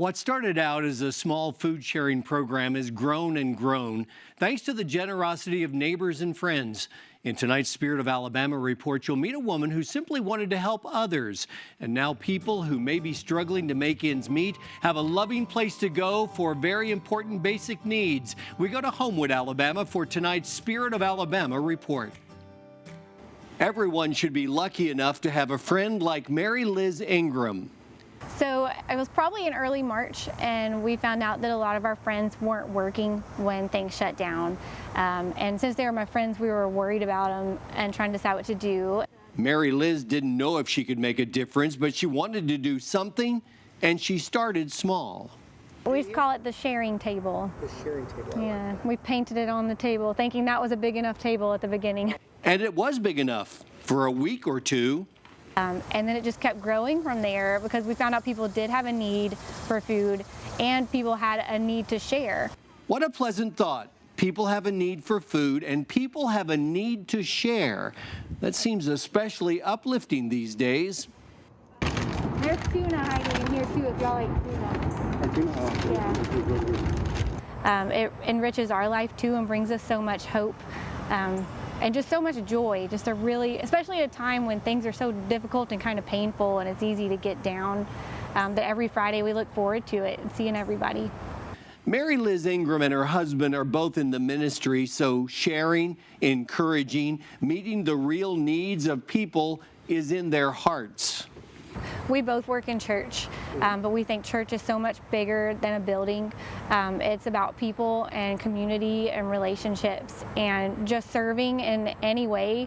What started out as a small food sharing program has grown and grown thanks to the generosity of neighbors and friends. In tonight's Spirit of Alabama report, you'll meet a woman who simply wanted to help others. And now people who may be struggling to make ends meet have a loving place to go for very important basic needs. We go to Homewood, Alabama for tonight's Spirit of Alabama report. Everyone should be lucky enough to have a friend like Liz Ingram. So it was probably in early March, and we found out that a lot of our friends weren't working when things shut down. And since they were my friends, we were worried about them and trying to decide what to do. Liz didn't know if she could make a difference, but she wanted to do something, and she started small. We just call it the sharing table. The sharing table. Yeah, we painted it on the table, thinking that was a big enough table at the beginning. And it was big enough for a week or two. And then it just kept growing from there because we found out people did have a need for food and people had a need to share. What a pleasant thought. People have a need for food and people have a need to share. That seems especially uplifting these days. There's tuna hiding in here too if y'all like tuna. Yeah. It enriches our life too and brings us so much hope. And just so much joy, just a really, especially at a time when things are so difficult and kind of painful and it's easy to get down, that every Friday we look forward to it and seeing everybody. Liz Ingram and her husband are both in the ministry, so sharing, encouraging, meeting the real needs of people is in their hearts. We both work in church, but we think church is so much bigger than a building. It's about people and community and relationships, and just serving in any way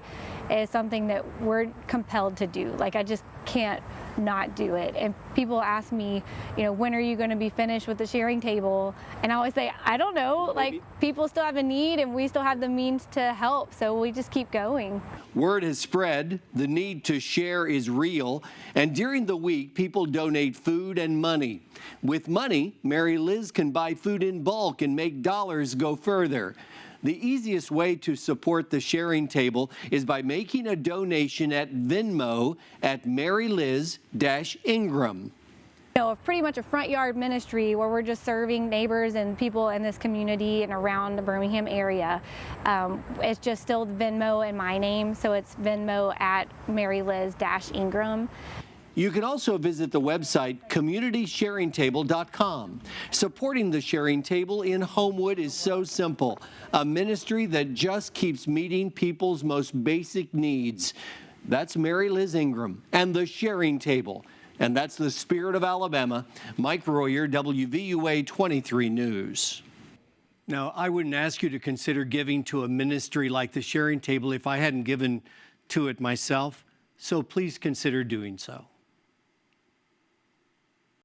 is something that we're compelled to do. Like, I just can't not do it. And people ask me, when are you going to be finished with the sharing table? And I always say, I don't know. Like, people still have a need and we still have the means to help, so we just keep going. Word has spread, the need to share is real, and during the week, people donate food and money. With money, Liz can buy food in bulk and make dollars go further. The easiest way to support the sharing table is by making a donation at Venmo at Liz-Ingram. Pretty much a front yard ministry where we're just serving neighbors and people in this community and around the Birmingham area. It's just still Venmo in my name, so it's Venmo at Liz-Ingram. You can also visit the website communitysharingtable.com. Supporting the Sharing Table in Homewood is so simple, a ministry that just keeps meeting people's most basic needs. That's Liz Ingram and the Sharing Table. And that's the Spirit of Alabama. Mike Royer, WVUA 23 News. Now, I wouldn't ask you to consider giving to a ministry like the Sharing Table if I hadn't given to it myself, so please consider doing so.